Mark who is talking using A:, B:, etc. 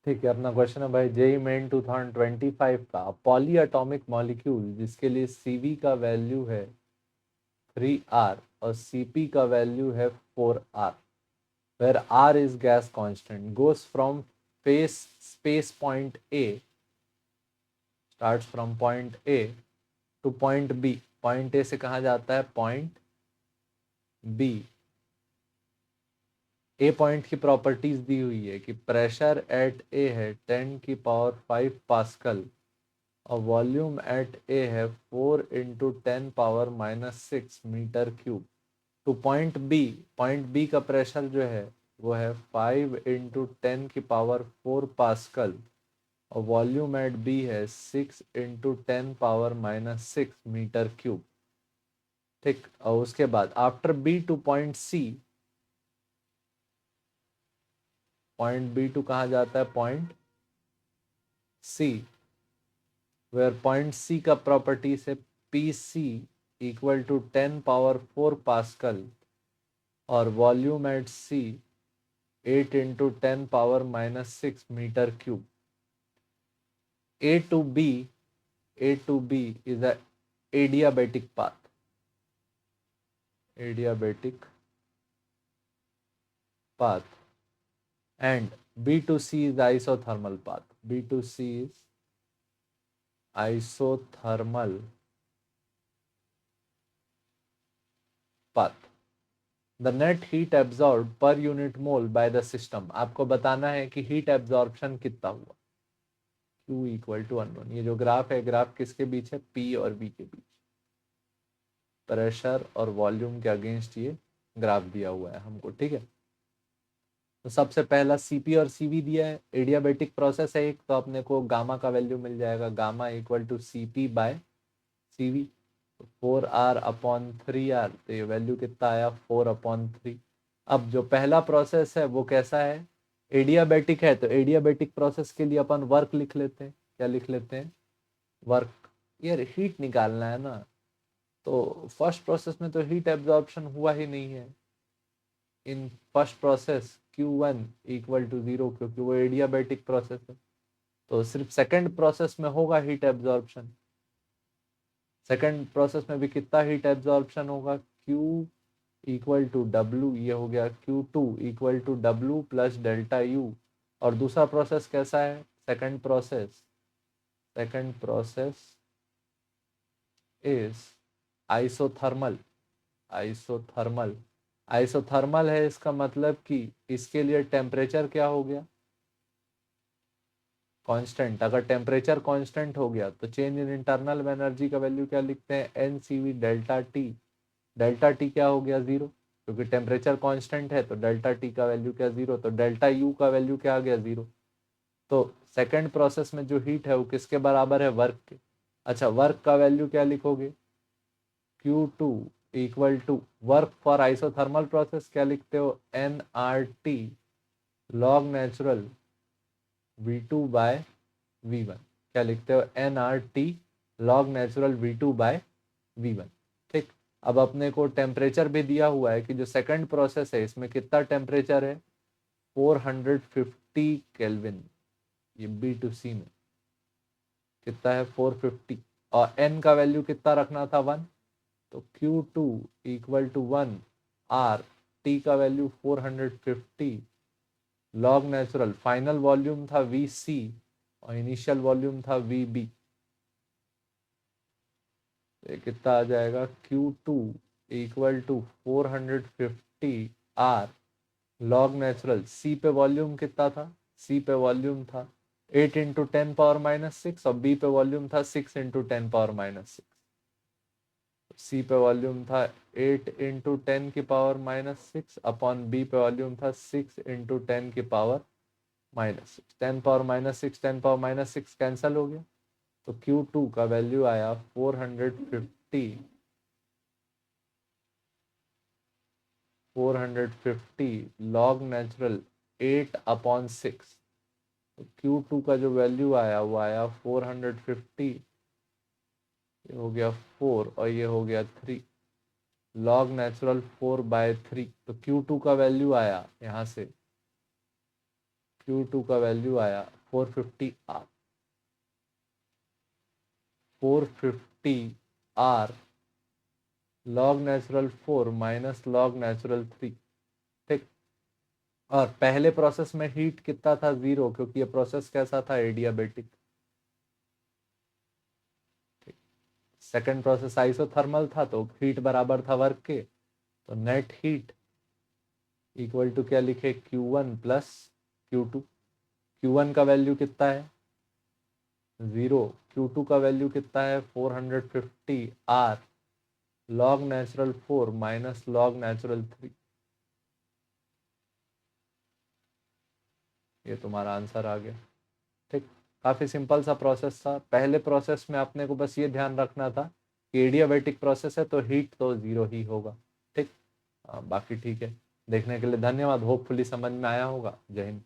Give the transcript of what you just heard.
A: ठीक है, अपना क्वेश्चन है भाई, जेई मेन 2025 का पॉली एटॉमिक मॉलिक्यूल जिसके लिए सीवी का वैल्यू है 3R और सीपी का वैल्यू है 4R, where R is gas constant, goes from space point A, starts from point A to point B. Point A से कहाँ जाता है? Point B. ए पॉइंट की प्रॉपर्टीज दी हुई है कि प्रेशर एट ए है 10⁵ पास्कल और वॉल्यूम एट ए है 4 × 10⁻⁻6 metre cube. To point B का प्रेशर जो है वो है 5 × 10⁴ पास्कल और वॉल्यूम एट बी है 6 × 10⁻⁻6 मीटर क्यूब। ठीक, और उसके बाद after B to point B to कहाँ जाता है? Point C, where point C का प्रॉपर्टी से P C equal to 10⁴ pascal और volume at C 8 × 10⁻⁻6 metre cube. A to B is a adiabatic path. Adiabatic path. And B to C is isothermal path. B to C is isothermal path. The net heat absorbed per unit mole by the system. आपको बताना है कि heat absorption कितना हुआ। Q equal to unknown. ये जो graph है, graph किसके बीच है? P और B के बीच। प्रेशर और वॉल्यूम के अगेंस्ट ये ग्राफ दिया हुआ है हमको, ठीक है। तो सबसे पहला सीपी और सीवी दिया है, एडियाबेटिक प्रोसेस है एक, तो अपने को गामा का वैल्यू मिल जाएगा, gamma equal to CP by CV, 4R/3R, तो ये वैल्यू कितना आया? 4/3। अब जो पहला प्रोसेस है वो कैसा है? एडियाबेटिक है, तो एडियाबेटिक प्रोसेस के लिए अपन वर्क लिख लेते हैं। क्या लिख लेते हैं? वर्क। यार हीट निकालना है ना, तो फर्स्ट प्रोसेस में तो हीट एब्जॉर्प्शन हुआ ही नहीं है in first process Q1 equal to 0, क्योंकि वो एडियाबेटिक प्रोसेस है। तो सिर्फ सेकंड प्रोसेस में होगा हीट एब्जॉर्प्शन। सेकंड प्रोसेस में भी कितना हीट एब्जॉर्प्शन होगा? Q इक्वल टू W, ये हो गया Q2 equal to W plus delta U। और दूसरा प्रोसेस कैसा है? Second process is isothermal. Isothermal isothermal है, इसका मतलब कि इसके लिए टेम्परेचर क्या हो गया? कांस्टेंट। अगर टेम्परेचर कांस्टेंट हो गया तो चेंज इन इंटरनल एनर्जी का वैल्यू क्या लिखते हैं? NCV delta T. Delta T क्या हो गया? 0, क्योंकि टेम्परेचर कांस्टेंट है तो डेल्टा टी का वैल्यू क्या? 0, तो डेल्टा यू का वैल्यू क्या आ गया? 0। तो सेकंड प्रोसेस में जो हीट है वो किसके बराबर है? वर्क के। अच्छा, वर्क का वैल्यू क्या लिखोगे? Q2 equal to work for isothermal process क्या लिखते हो? nRT log natural V2 by V1। क्या लिखते हो? nRT log natural V2 by V1। ठीक, अब अपने को टेम्परेचर भी दिया हुआ है कि जो सेकंड प्रोसेस है इसमें कितना टेम्परेचर है? 450 केल्विन। ये B2C में कितना है? 450। और n का वैल्यू कितना रखना था? 1। तो Q2 equal to 1 R, T का value 450 log natural, final volume था VC और इनिशियल वॉल्यूम था VB। ये कितना आ जाएगा? Q2 equal to 450 R log natural, C पे वॉल्यूम कितना था? C पे वॉल्यूम था 8 × 10⁻⁻6 और B पे वॉल्यूम था 6 × 10⁻⁻6। C पे वॉल्यूम था 8 × 10⁻⁻6 अपॉन B पे वॉल्यूम था 6 × 10⁻⁻6। 10⁻⁻6 10⁻⁻6 कैंसिल हो गया, तो Q2 का वैल्यू आया 450 लॉग नेचुरल 8/6। तो Q2 का जो वैल्यू आया वो आया 450, ये हो गया 4 और ये हो गया 3 लॉग नेचुरल 4/3। तो Q2 का वैल्यू आया यहाँ से Q2 का वैल्यू आया 450 R। 450 R log natural 4 minus log natural 3। ठीक, और पहले प्रोसेस में हीट कितना था? 0, क्योंकि ये प्रोसेस कैसा था? एडियाबेटिक। सेकेंड प्रोसेस आइसोथर्मल था, तो हीट बराबर था वर्क के, तो नेट हीट इक्वल टू क्या लिखे? Q1 plus Q2। Q1 का वैल्यू कितना है? 0। Q2 का वैल्यू कितना है? 450 R log natural 4 minus log natural 3। ये तुम्हारा आंसर आ गया। ठीक, काफी सिंपल सा प्रोसेस था। पहले प्रोसेस में अपने को बस ये ध्यान रखना था कि एडियाबेटिक प्रोसेस है तो हीट तो 0 ही होगा। ठीक, बाकी ठीक है। देखने के लिए धन्यवाद। होपफुली समझ में आया होगा। जय हिंद।